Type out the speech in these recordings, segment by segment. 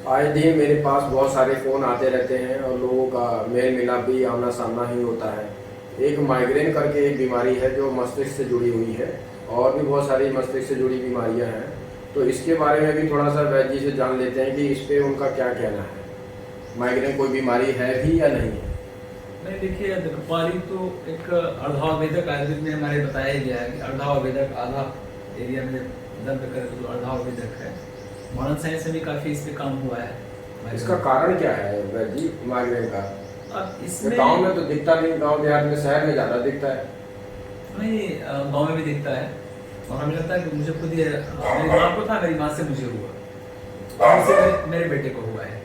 आए दिन मेरे पास बहुत सारे फ़ोन आते रहते हैं और लोगों का मेल मिलाप भी आमना सामना ही होता है। एक माइग्रेन करके एक बीमारी है जो मस्तिष्क से जुड़ी हुई है, और भी बहुत सारी मस्तिष्क से जुड़ी बीमारियां हैं। तो इसके बारे में भी थोड़ा सा वैद्य जी से जान लेते हैं कि इस पे उनका क्या कहना है। माइग्रेन कोई बीमारी है भी या नहीं है? नहीं, देखिए बीमारी तो एक अर्धावेदक आयुर्वेद में हमारे बताया गया है कि अर्धावेदक आधा एरिया में दर्द करे तो अर्धावेदक है। मॉडर्न साइंस में भी काफी इस पे काम हुआ है। इसका कारण क्या है वैद्य जी माइग्रेन का? अब इसमें गाँव में तो दिखता नहीं, गाँव देहात में, शहर में ज़्यादा दिखता है। नहीं, गाँव में भी दिखता है और हमें लगता है कि मुझे खुद ही मेरी माँ को था, मेरी माँ से मुझे हुआ, मुझसे मेरे बेटे को हुआ है।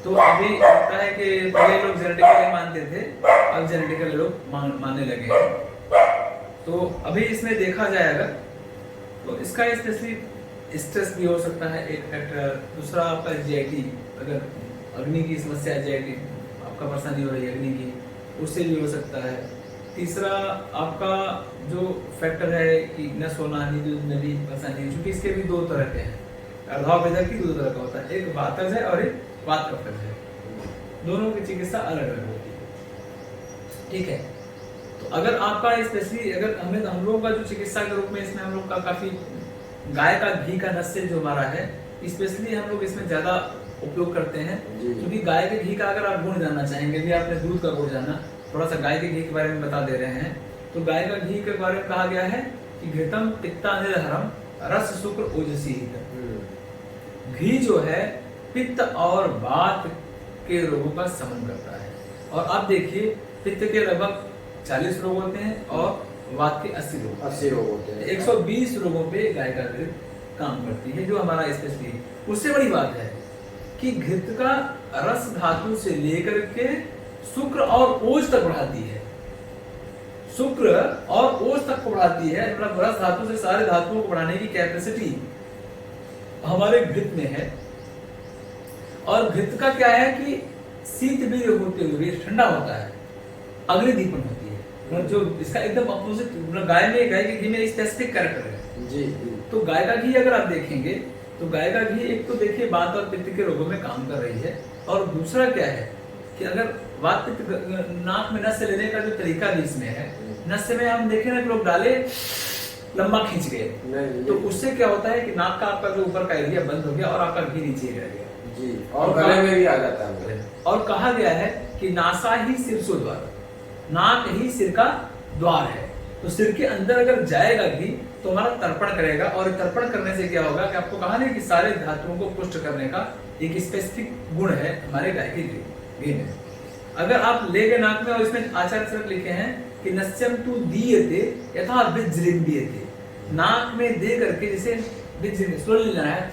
तो अभी लगता है कि पहले लोग जेनेटिकली मानते थे, अब जेनेटिकली लोग मानने लगे हैं। तो अभी इसमें देखा जाएगा तो इसका स्पेशली स्ट्रेस भी हो सकता है एक फैक्टर। दूसरा आपका एंजाइटी, अगर अग्नि की समस्या, एंजाइटी आपका परेशानी हो रही है अग्नि की, उससे भी हो सकता है। तीसरा आपका जो फैक्टर है कि न सोना, नींद में भी परेशानी, क्योंकि इसके भी दो तरह के हैं। अर्धावेदक की दो तरह का होता है, एक वातज है और एक वात कफज है। दोनों की चिकित्सा अलग अलग होती है, ठीक है। तो अगर आपका स्पेशली अगर हम लोगों का जो चिकित्सा के रूप में इसमें हम लोग का काफी गाय का घी का नस्य जो हमारा है, स्पेशली हम लोग इसमें ज्यादा उपयोग करते हैं। क्योंकि गाय के घी का अगर आप गुण जानना चाहेंगे, यदि आपने दूध का गुण जाना, थोड़ा सा गाय के घी के बारे में बता दे रहे हैं। तो गाय का घी के बारे में कहा गया है कि घृतम पित्ता निर्हरम रस शुक्र ओजसी। घी जो है पित्त और वात के रोगों का शमन करता है। और आप देखिए पित्त के लगभग 40 रोग होते हैं और वात के 80 रोग होते हैं। 120 रोगों पे गाय का घृत काम करती है, जो हमारा स्पेशली। उससे बड़ी बात है कि घृत का रस धातु से लेकर के शुक्र और ओज तक बढ़ाती है। शुक्र और ओज तक को बढ़ाती है, मतलब रस धातु से सारे धातुओं को बढ़ाने की कैपेसिटी हमारे घृत में है। और घृत का क्या है कि शीत वीर होते हुए ठंडा होता है, अग्नि दीपन होती है। जो इसका एकदम अपोजिट गाय के घी में स्पेसिफिक कैरेक्टर है जी। तो गाय का घी अगर आप देखेंगे तो गाय का घी एक तो देखिए वात और पित्त के रोगों में काम कर रही है, और दूसरा क्या है कि अगर वात पित्त नाक में नस लेने का जो तरीका भी इसमें है, नस में हम देखें ना कि लोग डाले लंबा खींच गए, तो उससे क्या होता है कि नाक का आपका जो ऊपर का एरिया बंद हो गया और आपका घी नीचे रह गया जी, और गले में भी आ जाता है। और कहा गया है कि नासा ही सिरसो द्वार, नाक ही सिर का द्वार है। तो सिर के अंदर अगर जाएगा घी तो हमारा तर्पण करेगा, और तर्पण करने से क्या होगा कि आपको कहा नहीं कि सारे धातुओं को पुष्ट करने का एक स्पेसिफिक गुण है हमारे गाय के घी में। अगर आप ले गए नाक में और इसमें आचार्य चरक लिखे हैं कि नस्यम तु दीयते यथा विजृम दीयते, नाक में दे करके जैसे विजृम स्लोली लेना है,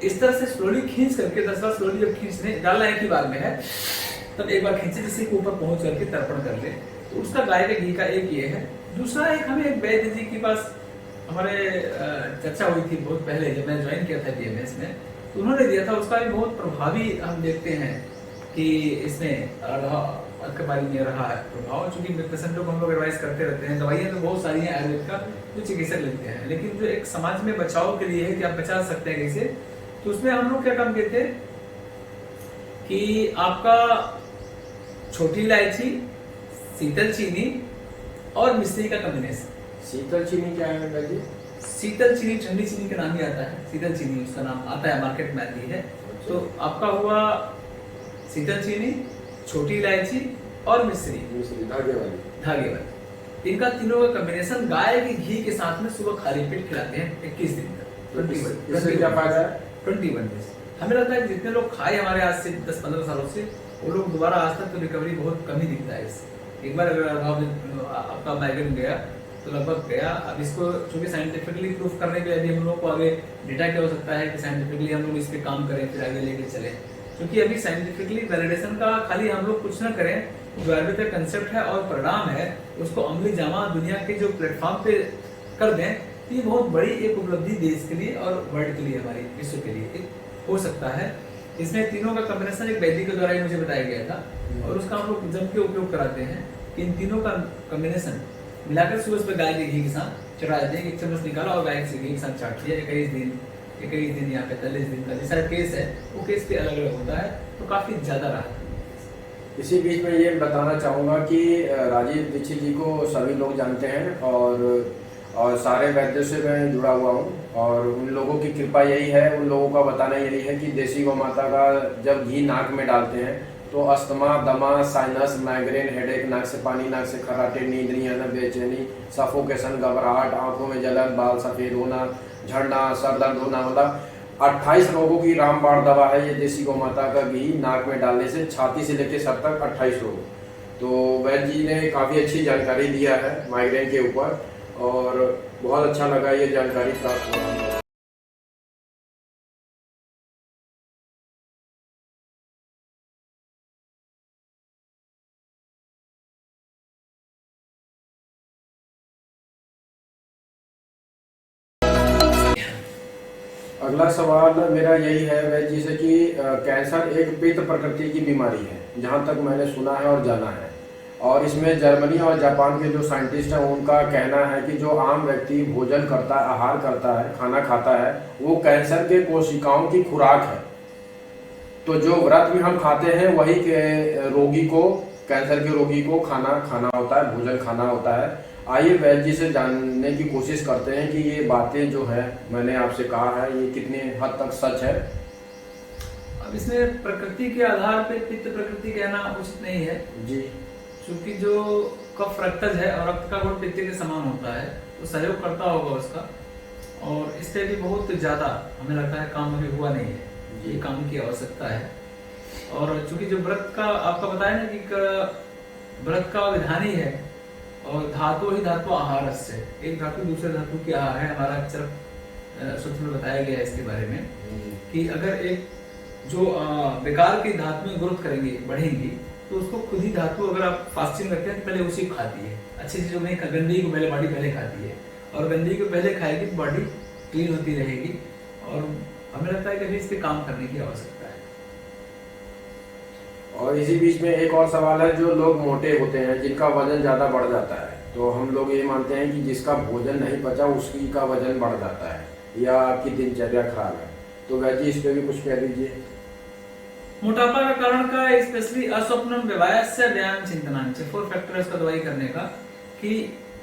इस तरह से स्लोली खींच करके 10 बार स्लोली जब खींचने डालना एक ही बार में है, तब एक बार खींचे जिससे कि ऊपर पहुंच करके तर्पण कर ले। तो उसका गाय के घी का एक ये है। दूसरा एक हमें एक वैद्य जी के पास हमारे चर्चा हुई थी बहुत पहले, जब मैं ज्वाइन किया था बीएमएस में, तो उन्होंने दिया था। उसका भी बहुत प्रभावी हम देखते हैं कि इसमें अर्धकपाली में रहा है प्रभाव। चूंकि पेशेंटों को हम लोग एडवाइस करते रहते हैं, दवाइयाँ तो बहुत सारी हैं आयुर्वेद का जो चिकित्सक लेते हैं, लेकिन जो एक समाज में बचाव के लिए है कि आप बचा सकते हैं कैसे, तो उसमें हम लोग क्या काम कहते हैं कि आपका छोटी इलायची, शीतल चीनी और मिश्री का कॉम्बिनेशन। शीतल चीनी क्या है जी? शीतल चीनी ठंडी चीनी का नाम ही आता है, शीतल चीनी उसका नाम आता है, मार्केट में आती है। तो आपका हुआ शीतल चीनी, छोटी इलायची और मिश्री धागे वाली। इनका तीनों का कॉम्बिनेशन गाय के घी के साथ में सुबह खाली पेट खिलाते हैं 21 दिन तक। इससे क्या फायदा है? 21 डेज। हमें लगता है जितने लोग खाए हमारे आज से 10-15 सालों से, वो लोग दोबारा आज तक तो रिकवरी बहुत कम ही दिखता है इससे। एक बार अगर आपका माइग्रेन गया तो लगभग गया। अब इसको चूंकि साइंटिफिकली प्रूफ करने के लिए अभी हम लोग को आगे डेटा क्या हो सकता है कि साइंटिफिकली हम लोग इस पे काम करें, फिर आगे लेके चले। क्योंकि अभी साइंटिफिकली वैलिडेशन का खाली हम लोग कुछ ना करें, जो आयुर्वेद का कंसेप्ट है और परिणाम है उसको अमली जामा दुनिया के जो प्लेटफॉर्म पे कर दें, तो ये बहुत बड़ी एक उपलब्धि देश के लिए और वर्ल्ड के लिए, हमारी विश्व के लिए हो सकता है। इसमें तीनों का कॉम्बिनेशन एक वैदिक के द्वारा ही मुझे बताया गया था, और उसका हम लोग जम के उपयोग कराते हैं। इन तीनों का कॉम्बिनेशन मिलाकर सुबह सुबह गाय के घी के साथ चढ़ा देते हैं। 1 चम्मच निकाला और गाय के घी के साथ चाट दिया। 21 दिन या 45 दिन का जैसा केस है वो केस पे अलग अलग होता है, तो काफी ज्यादा राहत है। इसी बीच में ये बताना चाहूँगा कि राजीव दीक्षित जी को सभी लोग जानते हैं और सारे वैद्यों से मैं जुड़ा हुआ हूँ, और उन लोगों की कृपा यही है, उन लोगों का बताना यही है कि देसी गौ माता का जब घी नाक में डालते हैं तो अस्थमा, दमा, साइनस, माइग्रेन, हेडेक, नाक से पानी, नाक से खराटे, नींद नहीं आना, बेचैनी, सफोकेशन, घबराहट, आंखों में जलन, बाल सफेद होना, झड़ना, सर दर्द होना, मतलब 28 रोगों की रामबाण दवा है ये देसी गौ माता का घी नाक में डालने से, छाती से लेकर सर तक 28 रोग। तो वैद्य जी ने काफ़ी अच्छी जानकारी दिया है माइग्रेन के ऊपर, और बहुत अच्छा लगा ये जानकारी प्राप्त हुआ। अगला सवाल मेरा यही है वैद्य जी से कि कैंसर एक पित्त प्रकृति की बीमारी है, जहाँ तक मैंने सुना है और जाना है, और इसमें जर्मनी और जापान के जो साइंटिस्ट हैं उनका कहना है कि जो आम व्यक्ति भोजन करता है, आहार करता है, खाना खाता है, वो कैंसर के कोशिकाओं की खुराक है। तो जो व्रत में हम खाते हैं वही के रोगी को, कैंसर के रोगी को खाना खाना होता है, भोजन खाना होता है। आइए वैद्य जी से जानने की कोशिश करते हैं कि ये बातें जो है मैंने आपसे कहा है ये कितने हद तक सच है। अब इसमें प्रकृति के आधार पे पित्त प्रकृति कहना उचित नहीं है जी, क्योंकि जो कफ रक्तज है और रक्त का गुण पित्त के समान होता है, तो सहयोग करता होगा उसका, और इस पे भी बहुत ज्यादा हमें लगता है काम अभी हुआ नहीं है, ये काम की आवश्यकता है। और चूंकि जो व्रत का आपका बताया ना कि व्रत का विधान ही है, और धातु ही धातु आहार से, एक धातु दूसरे धातु की आहार है, हमारा अक्षर सूत्र में बताया गया है इसके बारे में कि अगर एक जो बेकार की धातु में ग्रोथ करेंगी, बढ़ेंगी, तो उसको खुद ही धातु अगर आप फास्टिंग रखते हैं तो पहले उसी खाती है, अच्छी चीजों में गंदगी को पहले बॉडी पहले खाती है, और गंदगी को पहले खाएगी तो बॉडी क्लीन होती रहेगी, और हमें लगता है कि अभी इस पे काम करने की आवश्यकता है। और इसी बीच में एक और सवाल है, जो लोग मोटे होते हैं, जिनका वजन ज़्यादा बढ़ जाता है, तो हम लोग ये मानते हैं कि जिसका भोजन नहीं पचा उसी का वजन बढ़ जाता है, या आपकी दिनचर्या खराब है, तो वैसे इस पे भी कुछ कह दीजिए। मोटापा का कारण का स्पेशली अस्वप्नम व्यवसाय व्यायाम चिंतनांच 4 फैक्टर है उसका दवाई करने का, कि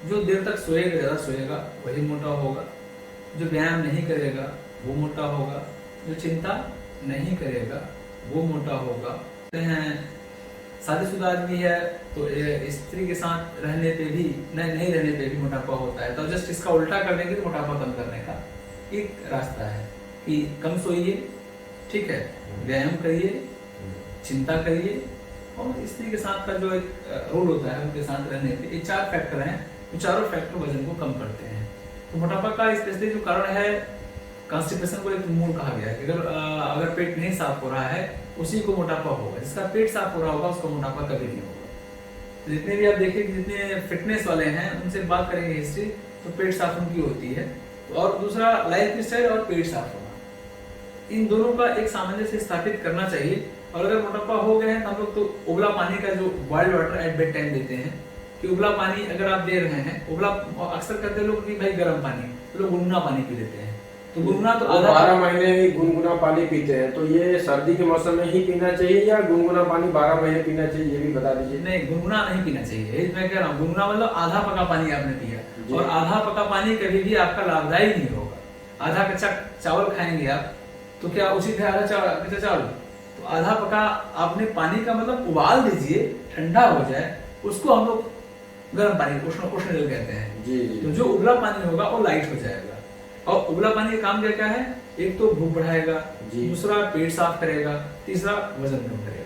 जो देर तक सोएगा, ज्यादा सोएगा वही मोटा होगा, जो व्यायाम नहीं करेगा वो मोटा होगा, जो चिंता नहीं करेगा वो मोटा होगा। शादीशुदा आदमी है तो स्त्री के साथ रहने पे भी नहीं रहने पे भी मोटापा होता है, तो जस्ट इसका उल्टा कर देंगे तो मोटापा कम करने का एक रास्ता है कि कम सोइए, ठीक है, व्यायाम करिए, चिंता करिए, और स्त्री के साथ का जो एक रोल होता है उनके साथ रहने पे, ये 4 फैक्टर हैं, तो चारों फैक्टर वजन को कम करते हैं। तो मोटापा का स्पेशली जो कारण है, कॉन्स्टिपेशन को एक मूल कहा गया है। अगर पेट नहीं साफ हो रहा है उसी को मोटापा होगा, जिसका पेट साफ हो रहा होगा उसका मोटापा कभी नहीं होगा। तो जितने भी आप देखिए कि जितने फिटनेस वाले हैं उनसे बात करेंगे हिस्ट्री, तो पेट साफ उनकी होती है। और दूसरा लाइफ स्टाइल और पेट साफ होना, इन दोनों का एक सामंजस्य स्थापित करना चाहिए। और अगर मोटापा हो गए हैं तो हम लोग तो उबला पानी का जो boiled water at bed time देते हैं, कि उबला पानी अगर आप दे रहे हैं, उबला अक्सर कहते हैं लोग कि भाई गर्म पानी, तो लोग गुनगुना पानी पी लेते हैं, तो गुनगुना तो 12 महीने ही गुनगुना पानी पीते हैं, तो ये सर्दी के मौसम में ही पीना चाहिए या गुनगुना पानी 12 महीने पीना चाहिए, ये भी बता दीजिए। नहीं, गुनगुना नहीं पीना चाहिए, मैं कह रहा हूँ गुनगुना मतलब आधा पका पानी आपने पिया, और आधा पका पानी कभी भी आपका लाभदायी नहीं होगा। आधा कच्चा चावल खाएंगे आप तो क्या उचित है आधा कच्चा चावल? तो आधा पका आपने पानी का मतलब उबाल दीजिए, ठंडा हो जाए, उसको हम लोग गर्म पानी उष्ण जल कहते हैं जी। तो जो उबला पानी होगा वो लाइट हो जाएगा। और उबला पानी का काम क्या है, एक तो भूख बढ़ाएगा, दूसरा पेट साफ करेगा, तीसरा वजन कम करेगा।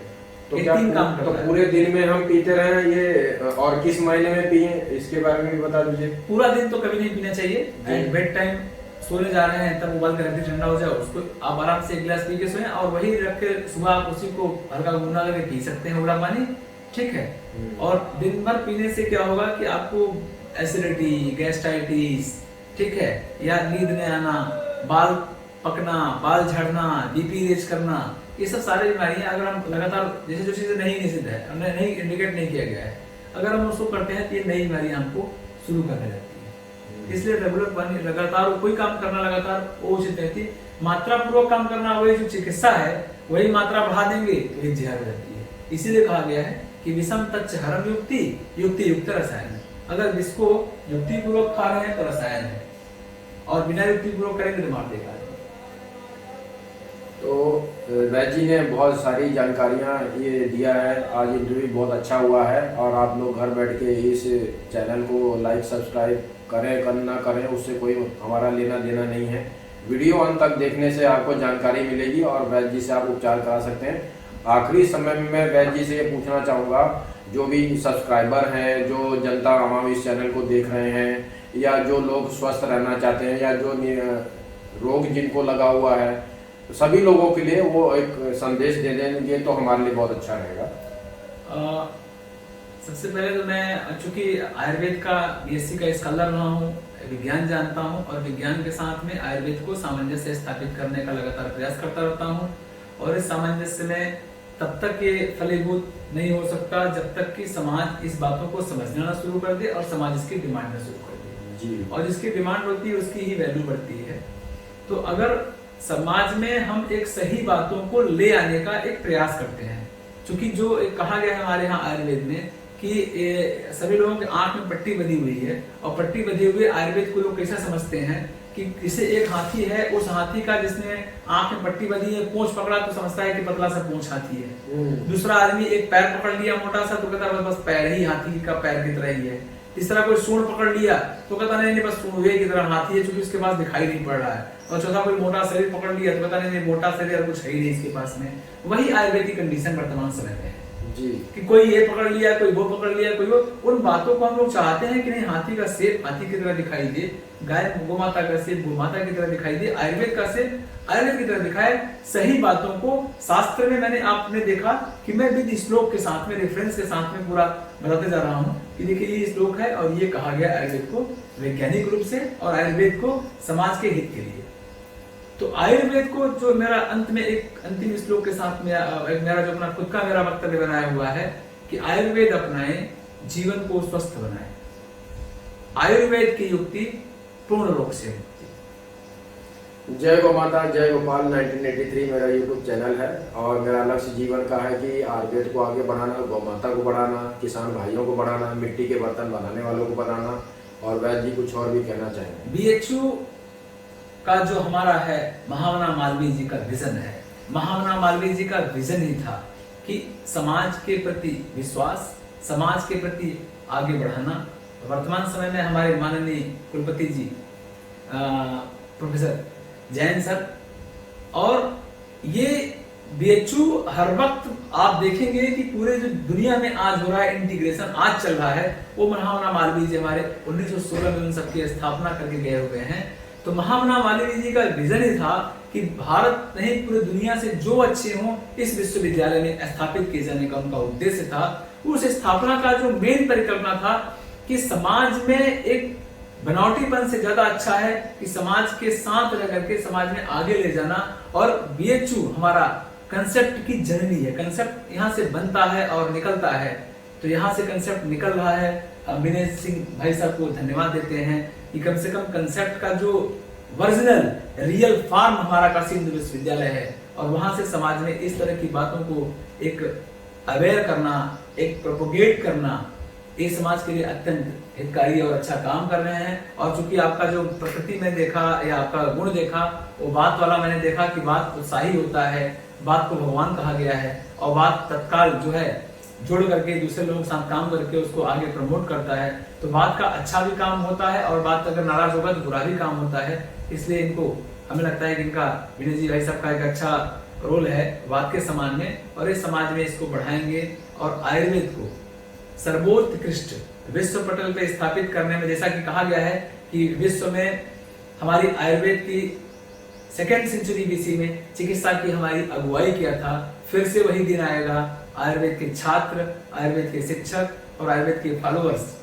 तो क्या 3 काम तो पूरे दिन में हम पीते रहे ये, और किस महीने में पिए इसके बारे में भी बता दीजिए। पूरा दिन तो कभी नहीं पीना चाहिए, बेड टाइम सोने जा रहे हैं तब उबाल कर रख ठंडा हो जाए, उसको आप आराम से 1 गिलास पी के सोएं, और वही रख के सुबह आप उसी को हल्का गुनगुना करके पी सकते हैं उबला पानी, ठीक है। और दिन भर पीने से क्या होगा कि आपको एसिडिटी, गैस्ट्राइटिस, ठीक है, या नींद नहीं आना, बाल पकना, बाल झड़ना, बीपी रेज करना, ये सब सारी बीमारियां अगर हम लगातार, जैसे जो चीजें नहीं निषिद्ध है, हमने नहीं इंडिकेट नहीं किया गया है, अगर हम उसको करते हैं तो ये नई बीमारियां हमको शुरू करने लगती है। इसलिए रेगुलर लगातार कोई काम करना लगातार वो उचित रहती। मात्रा पूर्वक काम करना वही जो चिकित्सा है, वही मात्रा बढ़ा देंगे तो ये जहर हो जाती है। इसीलिए कहा गया है कि विषम तच्च हरम युक्ति युक्ति युक्त रसायन। अगर इसको युक्ति पूर्वक खा रहे हैं तो रसायन है, और बिना युक्ति पूर्वक करेंगे तो मार देगा। तो वैद्य जी ने बहुत सारी जानकारियाँ ये दिया है। आज इंटरव्यू बहुत अच्छा हुआ है, और आप लोग घर बैठ के इस चैनल को लाइक सब्सक्राइब करें ना करें उससे कोई हमारा लेना देना नहीं है। वीडियो अंत तक देखने से आपको जानकारी मिलेगी और वैद्य जी से आप उपचार करा सकते हैं। आखिरी समय में मैं वैद्य जी से ये पूछना चाहूँगा, जो भी सब्सक्राइबर हैं, जो जनता आवाम इस चैनल को देख रहे हैं, या जो लोग स्वस्थ रहना चाहते हैं, या जो रोग जिनको लगा हुआ है, सभी लोगों के लिए वो एक संदेश दे देंगे तो हमारे लिए बहुत अच्छा रहेगा। सबसे पहले तो मैं चूंकि आयुर्वेद का बीएससी का स्कॉलर रहा हूँ, विज्ञान जानता हूँ, और विज्ञान के साथ में आयुर्वेद को सामंजस्य स्थापित करने का लगातार प्रयास करता रहता हूँ। और इस सामंजस्य में तब तक ये फलीभूत नहीं हो सकता जब तक कि समाज इस बातों को समझना शुरू कर दे और समाज इसकी डिमांड शुरू कर दे जी। और जिसकी डिमांड होती है उसकी ही वैल्यू बढ़ती है। तो अगर समाज में हम एक सही बातों को ले आने का एक प्रयास करते हैं, क्योंकि जो एक कहा गया है हमारे यहाँ आयुर्वेद में कि सभी लोगों के आंख में पट्टी बंधी हुई है, और पट्टी बंधी हुई आयुर्वेद को लोग कैसा समझते हैं कि जैसे एक हाथी है, उस हाथी का जिसने आंख में पट्टी बंधी है पूंछ पकड़ा तो समझता है कि पतला सा पूंछ हाथी है। दूसरा आदमी एक पैर पकड़ लिया मोटा सा तो कहता है बस पैर ही हाथी का पैर की तरह ही है। तीसरा कोई सूंड पकड़ लिया तो कहता नहीं बस सूंड की तरह हाथी है, क्योंकि उसके पास दिखाई नहीं पड़ रहा है। और चौथा कोई मोटा शरीर पकड़ लिया तो कहता नहीं मोटा शरीर और कुछ है ही नहीं इसके पास में। वही आयुर्वेदिक कंडीशन वर्तमान समय में है जी, कि कोई ये पकड़ लिया, कोई वो पकड़ लिया, कोई वो। उन बातों को हम लोग चाहते हैं कि नहीं, हाथी का सेब हाथी की तरह दिखाई दे, गाय गोमाता का सेब गोमाता की तरह दिखाई दे, आयुर्वेद का सेब आयुर्वेद की तरह दिखाए। सही बातों को शास्त्र में मैंने आपने देखा कि मैं विद श्लोक के साथ में, रेफरेंस के साथ में पूरा बताते जा रहा हूँ कि देखिए ये श्लोक है और ये कहा गया आयुर्वेद को वैज्ञानिक रूप से और आयुर्वेद को समाज के हित के लिए। तो आयुर्वेद को जो मेरा अंत में एक अंतिम श्लोक के साथ में मेरा जो अपना खुद का मेरा वक्तव्य बनाया हुआ है कि आयुर्वेद अपनाए जीवन को स्वस्थ बनाए, आयुर्वेद की युक्ति पूर्ण रोग से मुक्ति। जय गौ माता जय गोपाल 1983 मेरा यूट्यूब चैनल है, और मेरा लक्ष्य जीवन का है कि आयुर्वेद को आगे बढ़ाना, गौ माता को बढ़ाना, किसान भाइयों को बढ़ाना, मिट्टी के बर्तन बनाने वालों को बढ़ाना। और वैद्य जी कुछ और भी कहना चाहेंगे? बीएचयू का जो हमारा है महामना मालवीय जी का विजन है, महामना मालवीय जी का विजन ही था कि समाज के प्रति विश्वास, समाज के प्रति आगे बढ़ाना। वर्तमान समय में हमारे माननीय कुलपति जी प्रोफेसर जैन सर, और ये बीएचयू हर वक्त आप देखेंगे कि पूरे जो दुनिया में आज हो रहा है इंटीग्रेशन आज चल रहा है, वो महामना मालवीय जी हमारे 1916 में उन सबकी स्थापना करके गए हुए हैं। तो महामना मालवीय जी का विजन ही था कि भारत नहीं पूरी दुनिया से जो अच्छे हों इस विश्वविद्यालय में स्थापित किए जाने का उनका उद्देश्य था। उस स्थापना का जो मेन परिकल्पना था कि समाज में एक बनावटीपन से ज्यादा अच्छा है कि समाज के साथ रह करके समाज में आगे ले जाना। और बीएचयू हमारा कंसेप्ट की जननी है, कंसेप्ट यहाँ से बनता है और निकलता है। तो यहाँ से कंसेप्ट निकल रहा है। विनय सिंह भाई साहब को धन्यवाद देते हैं कि कम से कम कंसेप्ट का जो ओरिजिनल रियल फॉर्म हमारा काशी हिंदू विश्वविद्यालय है, और वहां से समाज में इस तरह की बातों को एक अवेयर करना, एक प्रोपोगेट करना, ये समाज के लिए अत्यंत हितकारी और अच्छा काम कर रहे हैं। और चूंकि आपका जो प्रकृति में देखा या आपका गुण देखा वो बात वाला मैंने देखा कि बात उत्साही होता है, बात को भगवान कहा गया है, और बात तत्काल जो है जोड़ करके दूसरे लोगों के साथ काम करके उसको आगे प्रमोट करता है। तो बात का अच्छा भी काम होता है, और बात अगर नाराज होगा तो बुरा भी काम होता है। इसलिए इनको हमें लगता है कि इनका विनय जी भाई साहब का एक अच्छा रोल है बात के समान में, और इस समाज में इसको बढ़ाएंगे और आयुर्वेद को सर्वोत्कृष्ट विश्व पटल पे स्थापित करने में, जैसा कि कहा गया है कि विश्व में हमारी आयुर्वेद की 2nd सेंचुरी बीसी में चिकित्सा की हमारी अगुवाई किया था। फिर से वही दिन आएगा, आयुर्वेद के छात्र, आयुर्वेद के शिक्षक और आयुर्वेद के फॉलोअर्स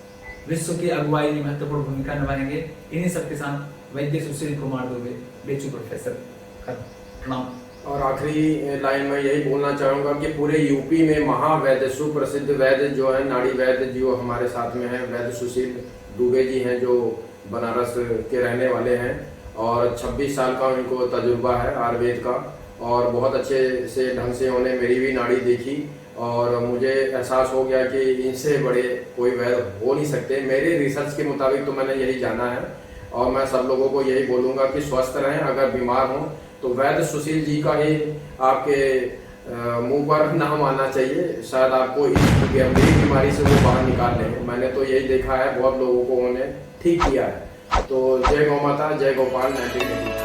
विश्व की अगुवाई में महत्वपूर्ण भूमिका निभाएंगे। इन्हीं सबके साथ वैद्य सुशील कुमार दुबे, बीएचयू प्रोफेसर का प्रणाम। और आखिरी लाइन में यही बोलना चाहूँगा कि पूरे यूपी में महावैद्य सुप्रसिद्ध वैद्य जो है नाड़ी वैद्य जो हमारे साथ में है, वैद्य सुशील दुबे जी हैं जो बनारस के रहने वाले हैं और 26 साल का उनको तजुर्बा है आयुर्वेद का और बहुत अच्छे से ढंग से उन्होंने मेरी भी नाड़ी देखी और मुझे एहसास हो गया कि इनसे बड़े कोई वैद्य हो नहीं सकते। मेरे रिसर्च के मुताबिक तो मैंने यही जाना है और मैं सब लोगों को यही बोलूँगा कि स्वस्थ रहें। अगर बीमार हों तो वैद्य सुशील जी का ही आपके मुंह पर नाम आना चाहिए, शायद आपको इस गंभीर बीमारी से वो बाहर निकाल लें। मैंने तो यही देखा है, बहुत लोगों को उन्होंने ठीक किया है। तो जय गौ माता, जय गोपाल। 19